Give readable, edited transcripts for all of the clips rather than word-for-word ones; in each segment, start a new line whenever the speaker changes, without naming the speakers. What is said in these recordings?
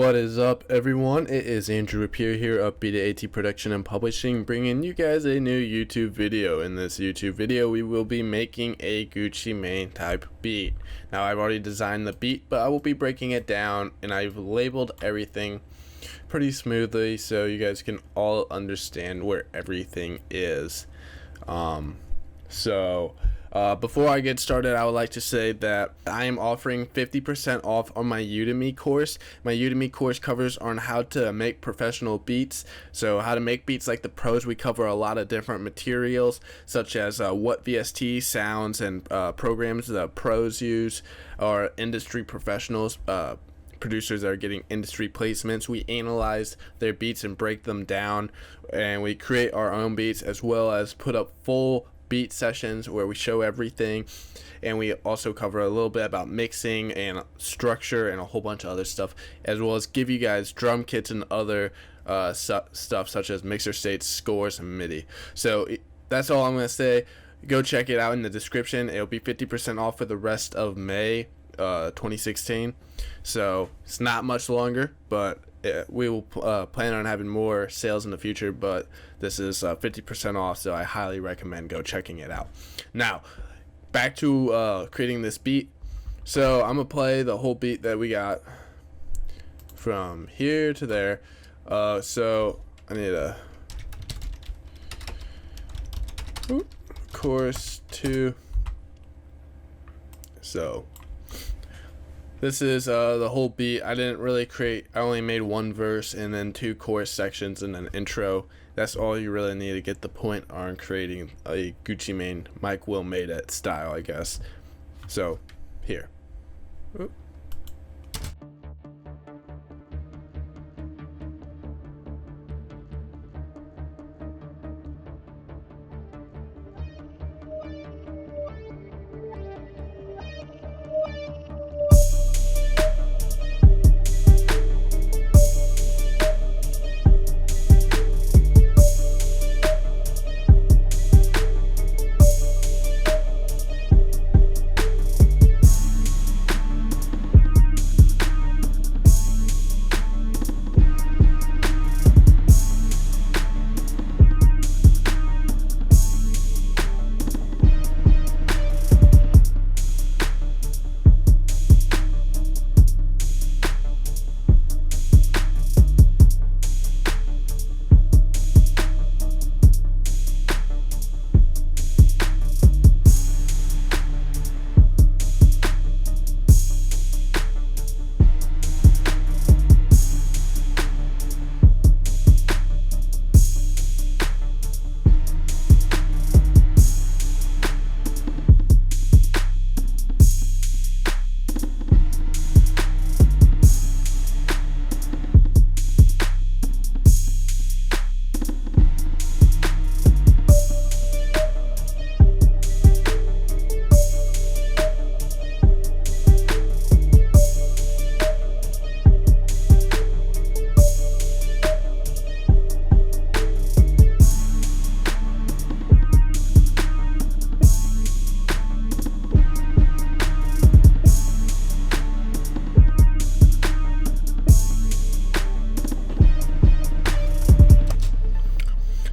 What is up, everyone? It is Andrew Rapier here of Beta AT Production and Publishing, bringing you guys a new YouTube video. In this YouTube video, we will be making a Gucci Mane type beat. Now, I've already designed the beat, but I will be breaking it down, and I've labeled everything pretty smoothly so you guys can all understand where everything is. Before I get started, I would like to say that I am offering 50% off on my Udemy course. My Udemy course covers on how to make professional beats. So how to make beats like the pros. We cover a lot of different materials, such as what VST sounds and programs the pros use, or industry professionals, producers that are getting industry placements. We analyze their beats and break them down, and we create our own beats, as well as put up full beat sessions where we show everything, and we also cover a little bit about mixing and structure and a whole bunch of other stuff, as well as give you guys drum kits and other stuff such as mixer states, scores, and MIDI. So that's all I'm going to say. Go check it out in the description. It'll be 50% off for the rest of May 2016, so it's not much longer, but we will plan on having more sales in the future, but this is 50% off, so I highly recommend go checking it out. Now, back to creating this beat. So I'm going to play the whole beat that we got from here to there. So I need a chorus 2. So this is the whole beat. I didn't really create, I only made one verse and then 2 chorus sections and an intro. That's all you really need to get the point on creating a Gucci Mane Mike Will Made It style, I guess. So, here. Oop.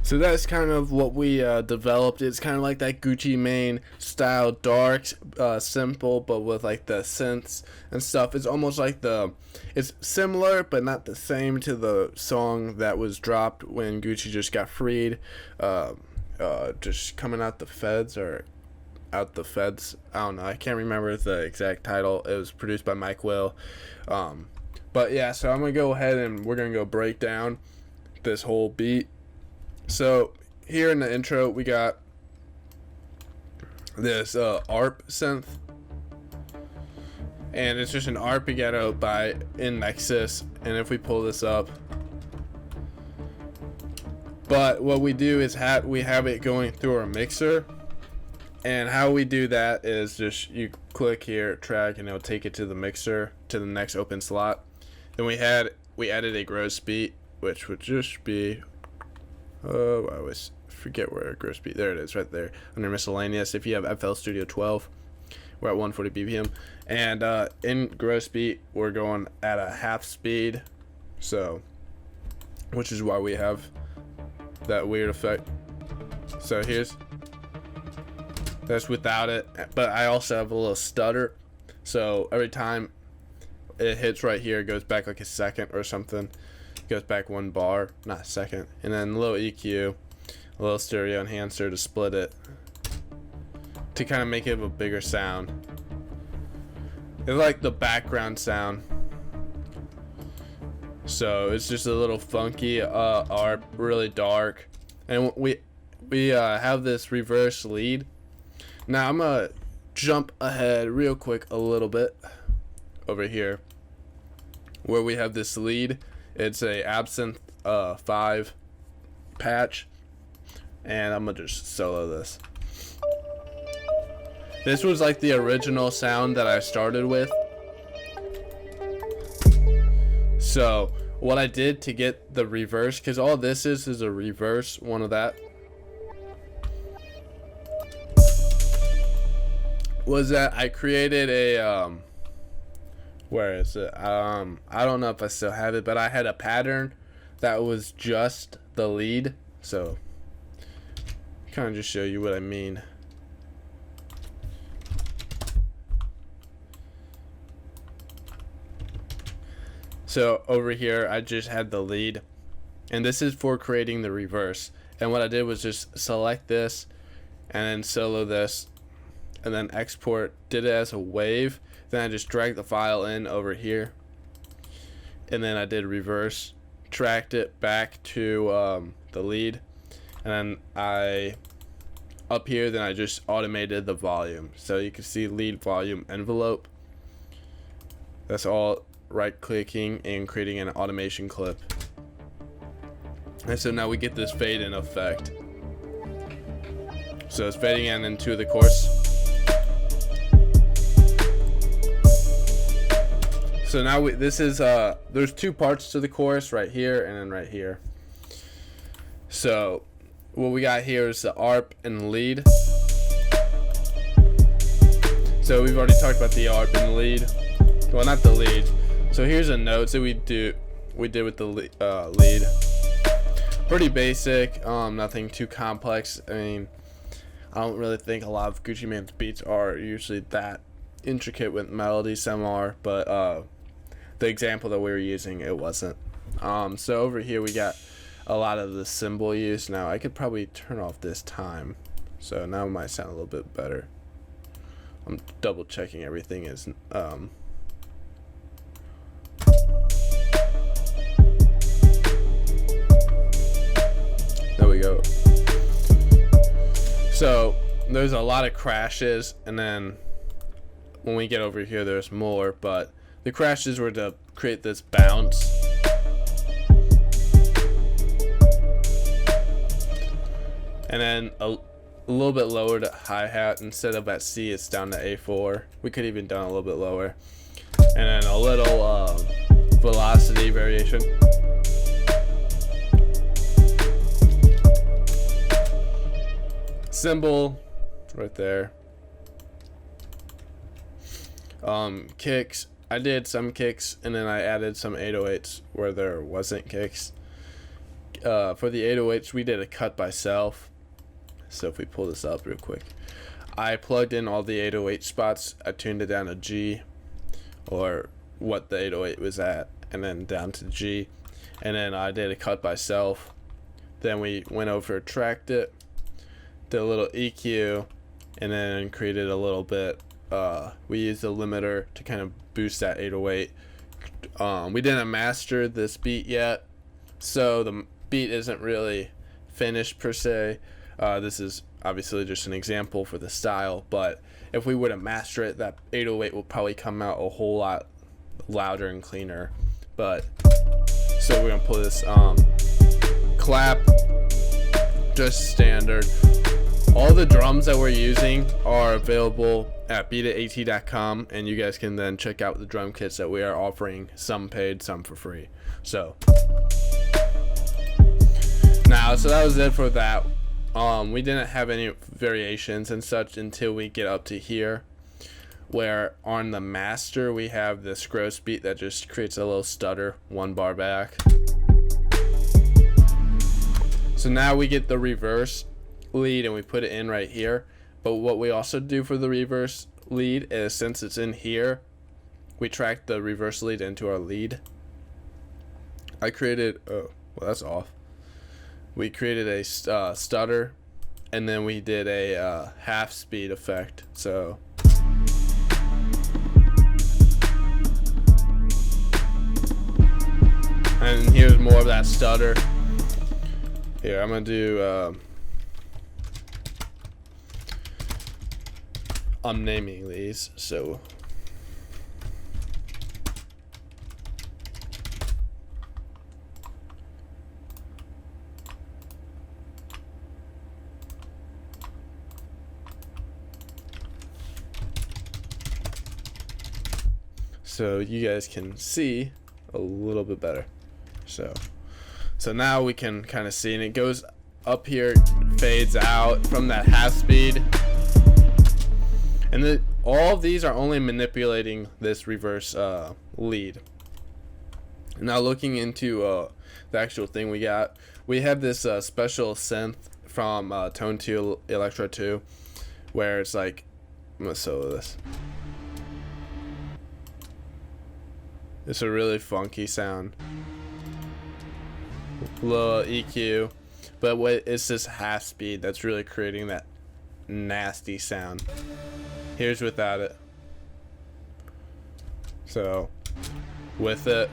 So that's kind of what we developed. It's kind of like that Gucci Mane style, dark, simple, but with like the synths and stuff. It's almost like it's similar, but not the same to the song that was dropped when Gucci just got freed. Just coming out the feds, or out the feds. I don't know. I can't remember the exact title. It was produced by Mike Will. But yeah, so I'm going to go ahead and we're going to go break down this whole beat. So here in the intro, we got this Arp synth, and it's just an arpeggiato by in Nexus. And if we pull this up, but what we do is we have it going through our mixer, and how we do that is just you click here, track, and it'll take it to the mixer to the next open slot. Then we added a gross beat, which would just be I always forget where gross beat. There it is, right there under miscellaneous. If you have FL Studio 12, we're at 140 BPM, and in gross beat we're going at a half speed So, which is why we have that weird effect. So that's without it, but I also have a little stutter. So every time it hits right here, it goes back like a second or something. It goes back 1 bar, not a second. And then a little EQ, a little stereo enhancer to split it, to kind of make it a bigger sound. It's like the background sound. So it's just a little funky ARP, really dark. And we have this reverse lead. Now I'm gonna jump ahead real quick a little bit over here where we have this lead. It's a Absinthe 5 patch, and I'm gonna just solo this. This was like the original sound that I started with. So what I did to get the reverse, because all this is a reverse one of that, was that I created a where is it? I don't know if I still have it, but I had a pattern that was just the lead. So kind of just show you what I mean. So over here I just had the lead, and this is for creating the reverse. And what I did was just select this and then solo this and then export, did it as a wave. Then I just dragged the file in over here, and then I did reverse, tracked it back to the lead, and then up here then I just automated the volume. So you can see lead volume envelope. That's all right clicking and creating an automation clip. And so now we get this fade in effect. So it's fading in into the chorus. So now this is there's 2 parts to the chorus, right here and then right here. So what we got here is the Arp and Lead. So we've already talked about the Arp and Lead. Well, not the lead. So here's a note that we did with the lead. Pretty basic, nothing too complex. I mean, I don't really think a lot of Gucci Mane's beats are usually that intricate with melody. Some are, but the example that we were using, it wasn't. So over here we got a lot of the cymbal use. Now I could probably turn off this time, so now it might sound a little bit better. I'm double checking everything is there we go. So there's a lot of crashes, and then when we get over here there's more, but the crashes were to create this bounce. And then a little bit lower to hi-hat. Instead of at C, it's down to A4. We could even done a little bit lower. And then a little velocity variation. Cymbal right there. Kicks. I did some kicks, and then I added some 808s where there wasn't kicks. For the 808s, we did a cut by self. So if we pull this up real quick, I plugged in all the 808 spots. I tuned it down to G, or what the 808 was at, and then down to G. And then I did a cut by self. Then we went over, tracked it, did a little EQ, and then created a little bit. We used a limiter to kind of boost that 808. We didn't master this beat yet, so the beat isn't really finished per se. This is obviously just an example for the style, but if we were to master it, that 808 will probably come out a whole lot louder and cleaner. But so we're gonna pull this clap, just standard. All the drums that we're using are available at beatat.com, and you guys can then check out the drum kits that we are offering, some paid, some for free. So that was it for that. We didn't have any variations and such until we get up to here. where on the master we have this gross beat that just creates a little stutter 1 bar back. So now we get the reverse lead and we put it in right here. But what we also do for the reverse lead is, since it's in here, we track the reverse lead into our lead. I created, oh, well, that's off. We created a stutter, and then we did a half speed effect. So and here's more of that stutter. Here, I'm gonna do I'm naming these, so you guys can see a little bit better. So now we can kind of see, and it goes up here, fades out from that half speed, and all of these are only manipulating this reverse lead. Now looking into the actual thing we have this special synth from Tone 2 Electro 2, where it's like, I'm gonna solo this. It's a really funky sound. Low EQ, but it's this half speed that's really creating that nasty sound. Here's without it. So with it,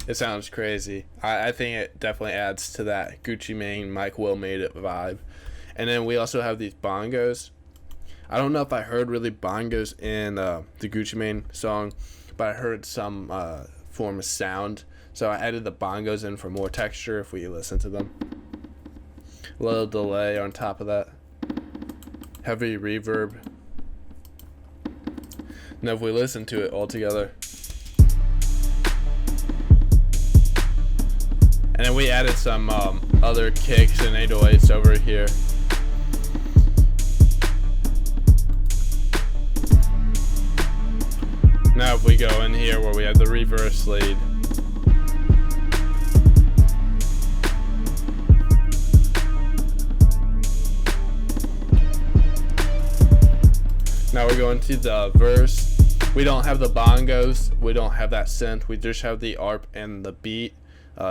it sounds crazy. I think it definitely adds to that Gucci Mane, Mike Will Made It vibe. And then we also have these bongos. I don't know if I heard really bongos in the Gucci Mane song, but I heard some form of sound. So I added the bongos in for more texture if we listen to them. A little delay on top of that. Heavy reverb. Now if we listen to it all together. And then we added some other kicks and 808s over here. Now if we go in here where we have the reverse lead. Now we're going to the verse. We don't have the bongos. We don't have that synth. We just have the arp and the beat.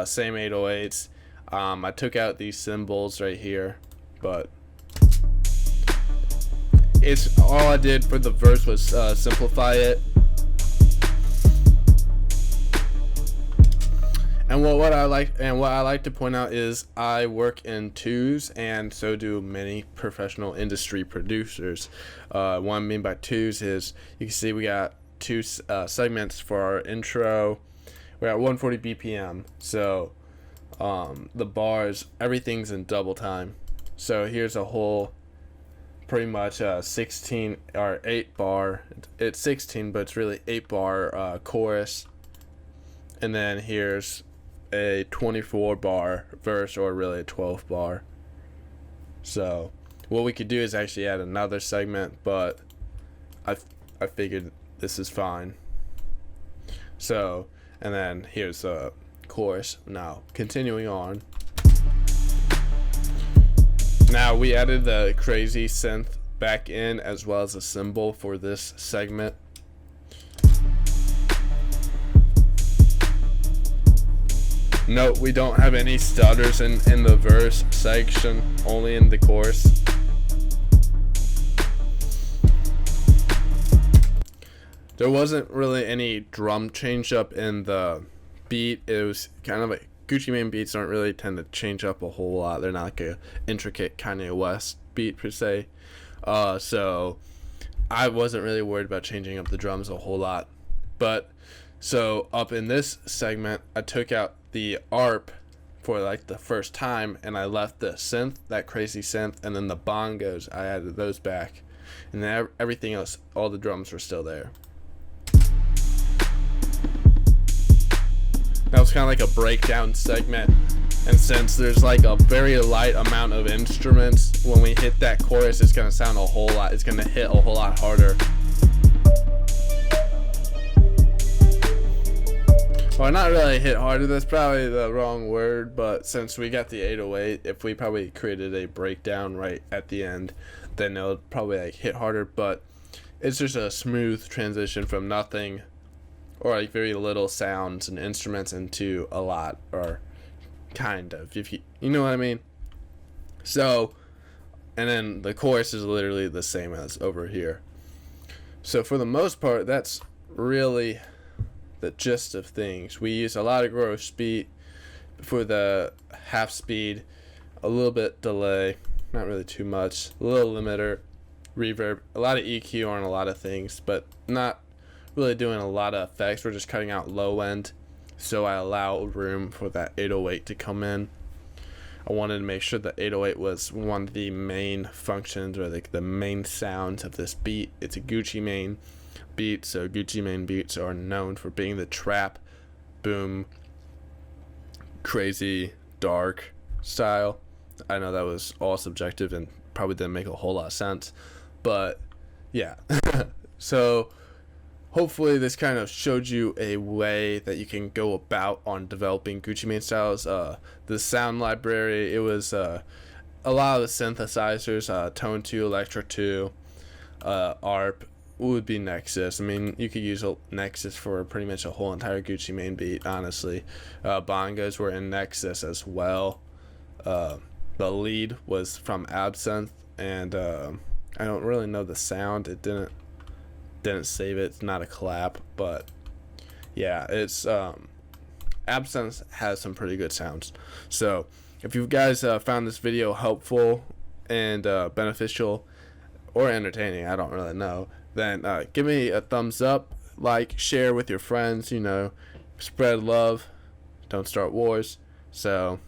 Same 808s. I took out these cymbals right here, but it's all I did for the verse was simplify it. And what I like to point out is I work in twos, and so do many professional industry producers. What I mean by twos is, you can see we got two segments for our intro. We're at 140 BPM, so the bars, everything's in double time. So here's a whole pretty much 16 or 8 bar. It's 16, but it's really 8 bar chorus, and then here's a 24 bar verse, or really a 12 bar. So what we could do is actually add another segment, but I figured this is fine. So, and then here's a chorus. Now continuing on, now we added the crazy synth back in, as well as a cymbal for this segment. Note we don't have any stutters in the verse section, only in the chorus. There wasn't really any drum change up in the beat. It was kind of like, Gucci Mane beats don't really tend to change up a whole lot. They're not like a intricate Kanye West beat per se. So I wasn't really worried about changing up the drums a whole lot. But so up in this segment, I took out the arp for like the first time, and I left the synth, that crazy synth, and then the bongos, I added those back, and then everything else, all the drums were still there. That was kind of like a breakdown segment, and since there's like a very light amount of instruments, when we hit that chorus, it's going to sound a whole lot, it's going to hit a whole lot harder. Well, not really hit harder, that's probably the wrong word, but since we got the 808, if we probably created a breakdown right at the end, then it'll probably like hit harder. But it's just a smooth transition from nothing or like very little sounds and instruments into a lot, or kind of, if you know what I mean. So, and then the chorus is literally the same as over here. So for the most part, that's really the gist of things. We use a lot of gross beat for the half speed, a little bit delay, not really too much, a little limiter, reverb, a lot of EQ on a lot of things, but not really doing a lot of effects. We're just cutting out low end, so I allow room for that 808 to come in. I wanted to make sure that 808 was one of the main functions, or like the main sounds of this beat. It's a Gucci Mane beat, so Gucci Mane beats are known for being the trap, boom, crazy, dark style. I know that was all subjective and probably didn't make a whole lot of sense, but yeah. So hopefully this kind of showed you a way that you can go about on developing Gucci Mane styles. The sound library, it was a lot of the synthesizers, Tone 2, Electro 2, Arp would be Nexus. I mean, you could use a Nexus for pretty much a whole entire Gucci Mane beat, honestly. Bongos were in Nexus as well. The lead was from Absinthe, and I don't really know the sound. It didn't save it. It's not a clap, but yeah, it's Absinthe has some pretty good sounds. So if you guys found this video helpful and beneficial or entertaining, I don't really know, then give me a thumbs up, like, share with your friends, spread love, don't start wars. So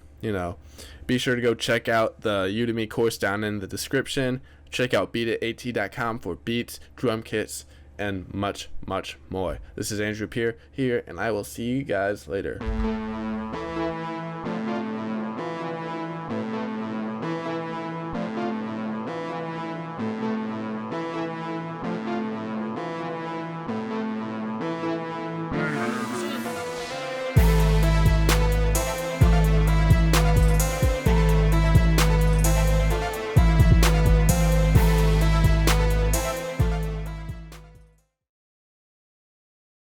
be sure to go check out the Udemy course down in the description. Check out beatit.com for beats, drum kits, and much, much more. This is Andrew Pierre here, and I will see you guys later.